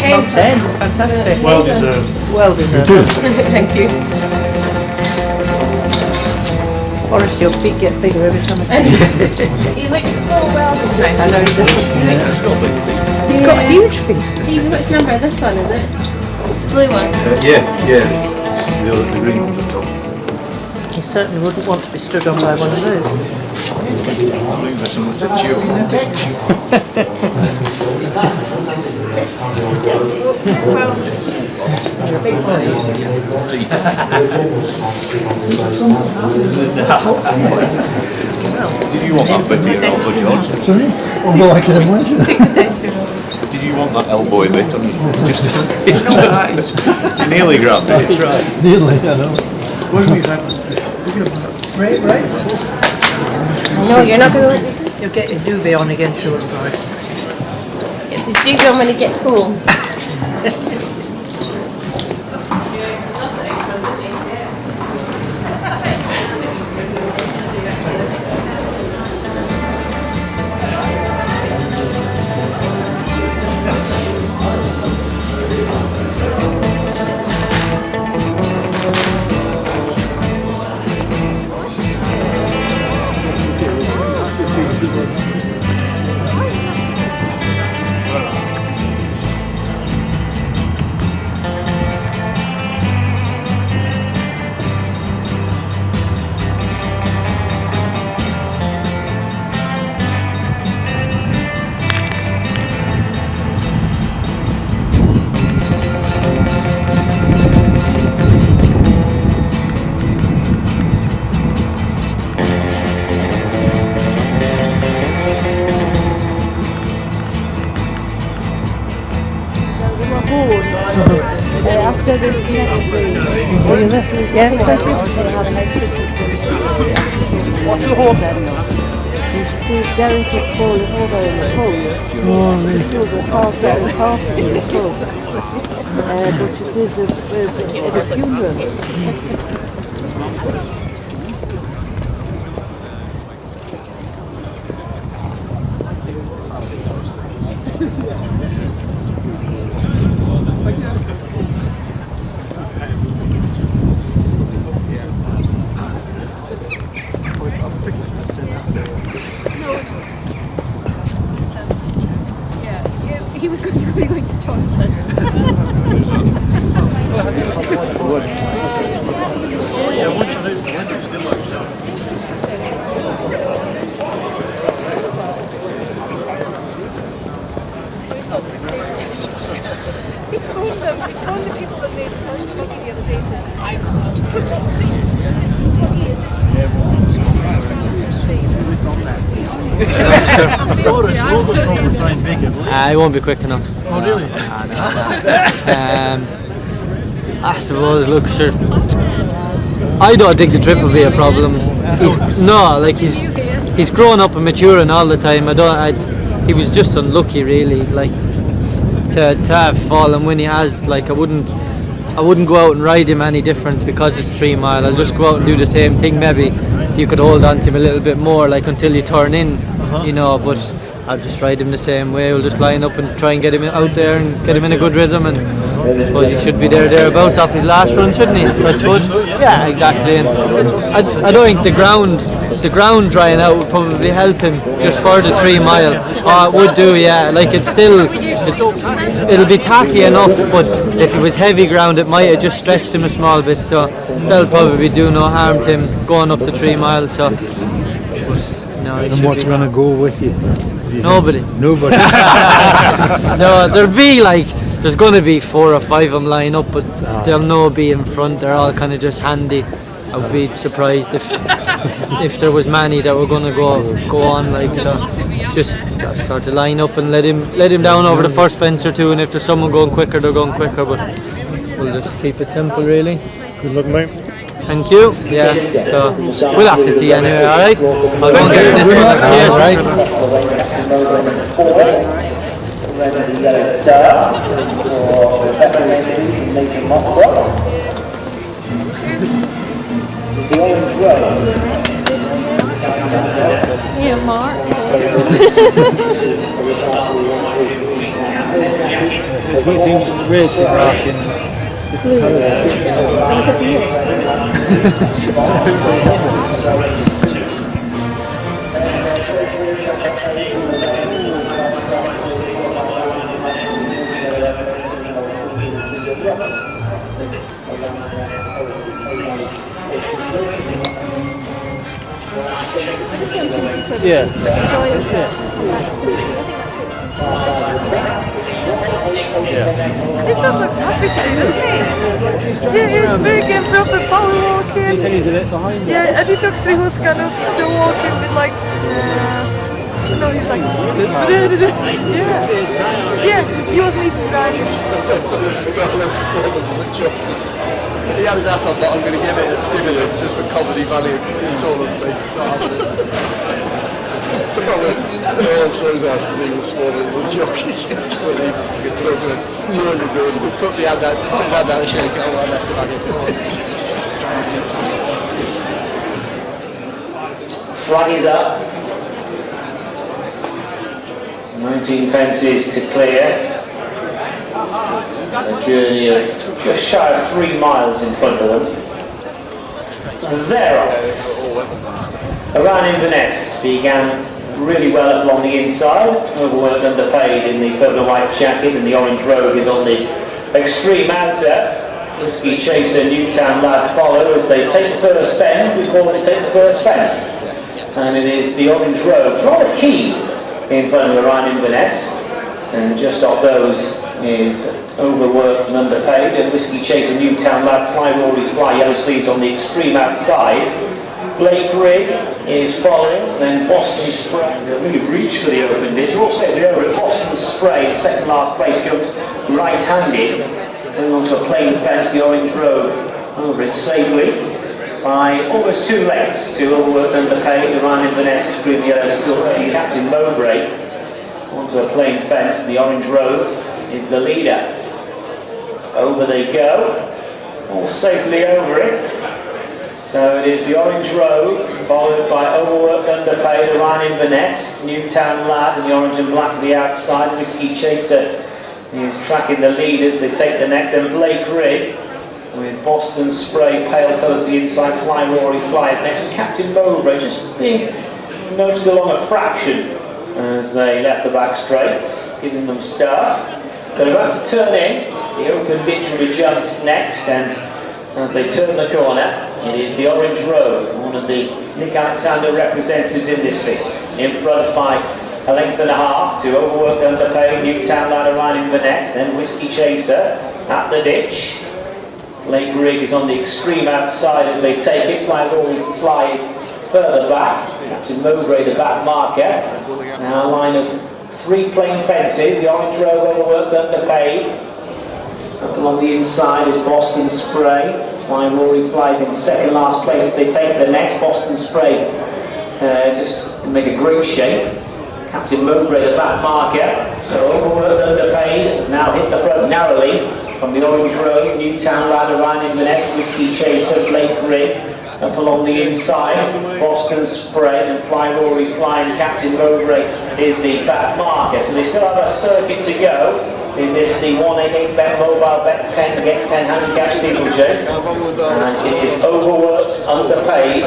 Top 10. Fantastic. Well deserved. Well deserved. Thank you. Boris, your feet get bigger every time I see you. He looks so well this night. I know he does. He's got huge feet. Steve, which number? This one, is it? Blue one. Yeah. The green one at the top. He certainly wouldn't want to be stood on by one of those. I think there's so much to chew. Well, You're a big boy. Did you want that bit of your elbow, George? Sorry? Although I can imagine. Did you want that elbow bit? Just you nearly grabbed it. It's right. Nearly, I know. no, you're not going to. You'll get your duvet on again shortly, Boris. It's his duvet on when he gets home. After this next day, Yes, thank you. what's the horse? You see delicate falling over in the pole. You feel the half and half in the pole. But it is a funeral. He was going to Taunton. He phoned the people that made the buggy the other day, says, I want to put on Facebook this buggy is I won't be quick enough. Oh, really? I suppose, look, sure. I don't think the trip will be a problem. He's growing up and maturing all the time. He was just unlucky, really. Like to have fallen when he has. Like I wouldn't go out and ride him any different because it's 3 mile. I'll just go out and do the same thing. Maybe you could hold on to him a little bit more, like until you turn in, you know. But I'll just ride him the same way. We'll just line up and try and get him out there and get him in a good rhythm. And I suppose he should be thereabouts off his last run, shouldn't he? Touch wood. Yeah, exactly. And I don't think the ground drying out would probably help him just for the 3 mile. Oh, it would do, yeah. Like it'll be tacky enough, but if it was heavy ground, it might have just stretched him a small bit. So that'll probably do no harm to him going up the 3 miles. So. No, And what's going to go with you? Nobody. Nobody. No, there's going to be 4 or 5 of them line up, but they'll no be in front. They're all kind of just handy. I would be surprised if there was many that were going to go on, like, so. Just sort of line up and let him down over the first fence or two, and if there's someone going quicker, they're going quicker. But we'll just keep it simple, really. Good luck, mate. Thank you. Yeah. So we'll have to see anyway. All right. I'll go and get this one. Cheers. Yeah, Mark. It's mixing red and black and yeah. Enjoy yourself. He just looks happy today, doesn't he? Yeah, he's big and proper power walking. He said he's a bit behind. Yeah, and he looks like he was kind of still walking with like, no, he's like, yeah, he wasn't even driving. He had his hat on, but I'm going to give it a dividend just for comedy value. Taller than me. All I'm sure his ass because he was smaller than the jockey. Put the hand down and shake it. Oh, I left it Flag is up. 19 fences to clear. A journey of just shy of 3 miles in front of them. They're off. Around Inverness began really well along the inside, overworked, underpaid in the purple and white jacket, and the orange robe is on the extreme outer. Whiskey Chaser, Newtown Lad follow as they take the first bend. We call it take the first fence, and it is the orange robe, rather keen in front of Ryan Inverness, and just off those is overworked and underpaid, and Whiskey Chaser, Newtown Lad, Fly Rory Fly, yellow sleeves on the extreme outside. Blake Rigg is following, then Boston Spray. They really reach for the open ditch. We'll say the over at Boston Spray, second last place, jumped right-handed, going onto a plain fence, the orange robe over it safely by almost 2 lengths to overworked underpaid, the Ryan Inverness through the yellow silk, Captain Mowbray onto a plain fence, the orange robe is the leader. Over they go, all safely over it. So it is the orange robe, followed by overworked underpaid, the Ryan Inverness, Newtown Lad, and the orange and black to the outside. Whiskey Chaser is tracking the leaders, they take the next, then Blake Rigg with Boston Spray, Pale Colours to the inside, Fly Rory Flies next, and Captain Mowbray just being noted along a fraction as they left the back straights, giving them start. So they're about to turn in, the open ditch will be jumped next, and as they turn the corner, it is the orange robe, one of the Nick Alexander representatives in this field, in front by a length and a half to overworked underpaid, Newtown Lad, Ryan Inverness, then Whiskey Chaser at the ditch. Blake Rigg is on the extreme outside as they take it. Fly Rory flies further back. Captain Mowbray, the back marker. Now a line of 3 plain fences. The orange robe overworked underpaid. Up along the inside is Boston Spray. Fly Rory flies in second last place. They take the next. Boston Spray just to make a great shape. Captain Mowbray, the back marker. So overworked underpaid. Now hit the front narrowly. From the orange robe, Newtown Lad, Ryan Inverness, Whiskey Chaser, Blake Rigg. Up along the inside, Boston Spray, and Fly Rory flying. Captain Mowbray is the back marker. So they still have a circuit to go. In this, the 188 bet mobile bet 10 against 10 handicap steeplechase, and it is overworked, underpaid.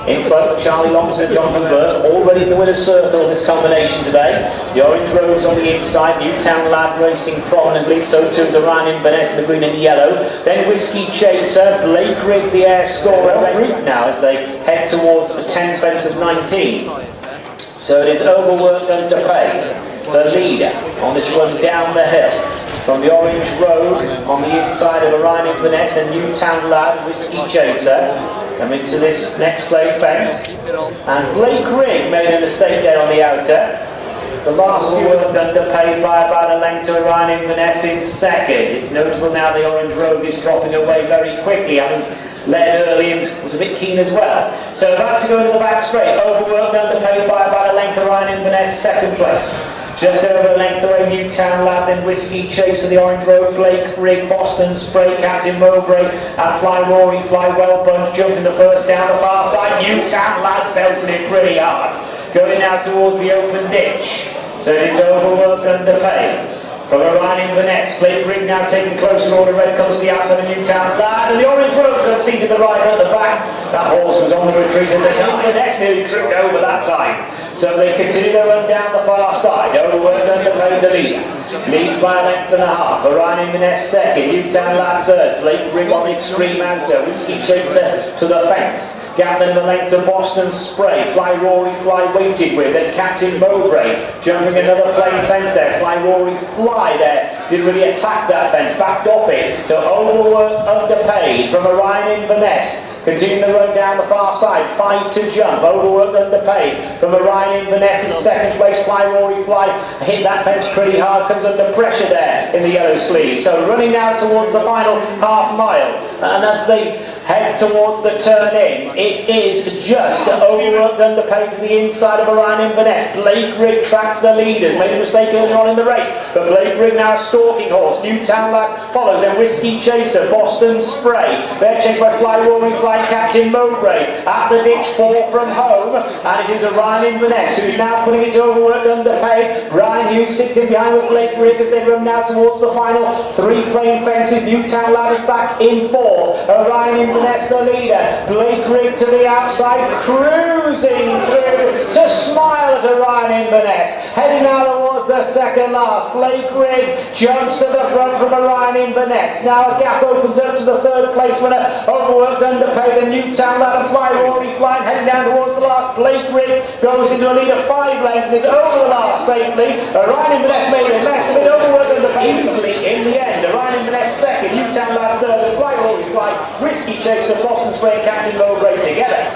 In front, Charlie Longson, Jonathan Burt, already in the winner's circle in this combination today. The orange robe's on the inside, Newtown Lad racing prominently, so too is Ryan Inverness, the green and yellow. Then Whiskey Chaser, Blake Rigg, the air scorer, now as they head towards the 10 fence of 19. So it is overworked, underpaid. The leader on this run down the hill from the orange robe on the inside of Ryan Inverness and Newtown Lad, Whiskey Chaser coming to this next play fence, and Blake Rigg made a mistake there on the outer. The last few were underpaid by about a length to Ryan Inverness in second. It's notable now the orange robe is dropping away very quickly, having led early and was a bit keen as well. So about to go into the back straight, overworked, underpaid by about a length to Ryan Inverness, second place. Just over a length away, Newtown Lad, then Whiskey Chaser, the orange robe, Blake Rigg, Boston Spray, Captain Mowbray, and Fly Rory Fly, well bunched, jumping the first down the far side. Newtown Lad belting it pretty hard. Going now towards the open ditch. So it is overworked, underpaid. From Orion Inverness, Blake Grigg now taking closer order, red colours to the outside of Newtown Lad, and the orange rose got a seat at the right at the back. That horse was on the retreat at the time, and next nearly tripped over that time. So they continue to run down the far side, overworked underpaid the leader. Leads by a length and a half, Orion Inverness second, Newtown Lad third, Blake Grigg on the extreme anter, Whiskey Chaser to the fence. Gathering the length of Boston Spray, Fly Rory Fly waited with, then Captain Mowbray jumping another plain fence there, Fly Rory Fly there, didn't really attack that fence, backed off it, so overworked underpaid from Orion Inverness. Continuing the run down the far side, 5 to jump, overworked underpaid from Orion Inverness in second place, Fly Rory Fly hit that fence pretty hard, comes under pressure there in the yellow sleeve. So running now towards the final half mile, and as they head towards the turn in, it is just overworked underpaid to the inside of Orion Inverness. Blake Grigg tracks the leaders, made a mistake earlier on in the race, but Blake Grigg now a stalking horse. Newtown Lad follows, and Whiskey Chaser, Boston Spray. They're chased by Fly Rory Fly, Captain Mowbray at the ditch, 4 from home, and it is Orion Inverness who's now putting it to overworked underpaid. Ryan Hughes sits in behind with Blake Grigg as they run now towards the final 3 plain fences. Newtown Lad is back in 4th. Orion Inverness the leader. Blake Grigg to the outside, cruising through to smile at Orion Inverness. Heading now towards the second last. Blake Grigg jumps to the front from Orion Inverness. Now a gap opens up to the third place winner. Overworked underpaid, the Newtown Lad and Fly Rory Fly heading down towards the last. Blake Grigg goes into a lead of 5 lengths and is over the last safely. Orion Inverness made a mess of it, overworked underpaid easily in the end. Orion Inverness second, Newtown Lad third, and Fly Rory Fly, Whiskey Chaser, Boston Spray and Captain Mowbray together.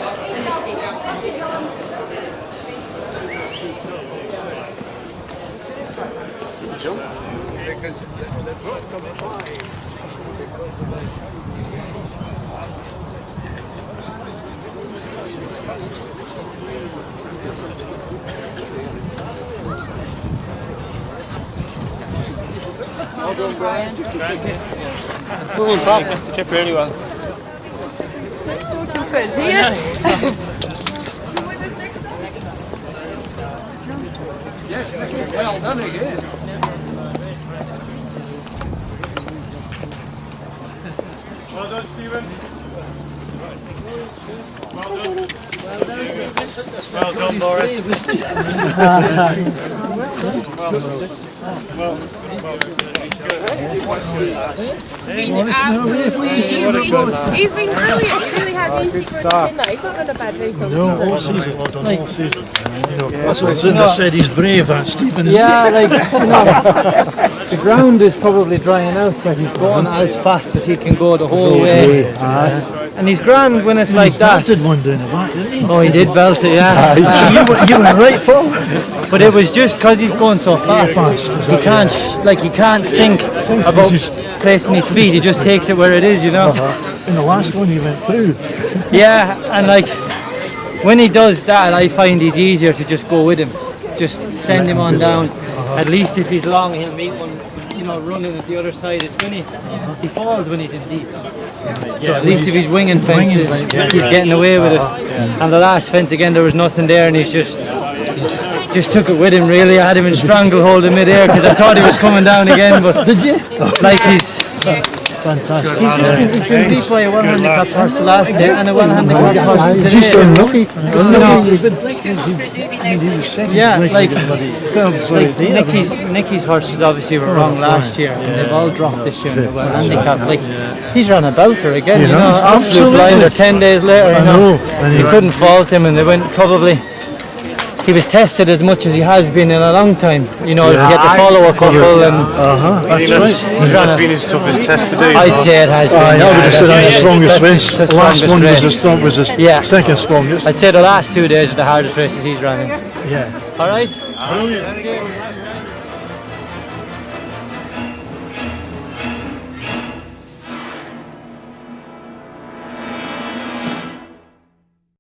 Well done, Brian. Cool, Bob. That's the trip really well. Is he it? Yes, well done again. Well done, Stephen. Well done. Well done, Boris. He's been brilliant. He really has easy for us in that. He's not done a bad race. No, all season. Well done, all season. That's what Linda said, he's brave, that Stephen. Yeah, like, you know, the ground is probably drying out, so he's going as fast as he can go the whole way. And he's grand when it's like that. He belted one down the back, didn't he? Oh, he did belt it, yeah. You went right forward. But it was just because he's going so fast. He can't, he can't think about placing his feet. He just takes it where it is, you know. In the last one he went through. Yeah, and like when he does that, I find it's easier to just go with him. Just send him on down. At least if he's long, he'll meet one, you know, running at the other side. It's when he falls when he's in deep. So at least if he's winging fences, he's getting away with it. And the last fence again, there was nothing there, and he's just took it with him. Really, I had him in stranglehold in mid-air because I thought he was coming down again. But did you? Like fantastic. He's been beat by a well-handicapped horse last day and a well-handicapped horse today. Just unlucky. Yeah, like Nicky's horses obviously were wrong last year, and they've all dropped this year and they're well-handicapped. Like he's run a bouter again, you know, absolute blinder 10 days later. You know, you couldn't fault him, and they went probably. He was tested as much as he has been in a long time. You know, if you get to follow a couple and It's been his toughest test today. I'd say it has been. I would have said that's the strongest race. The last one was the second strongest. I'd say the last 2 days are the hardest races he's running. Yeah. All right. Brilliant.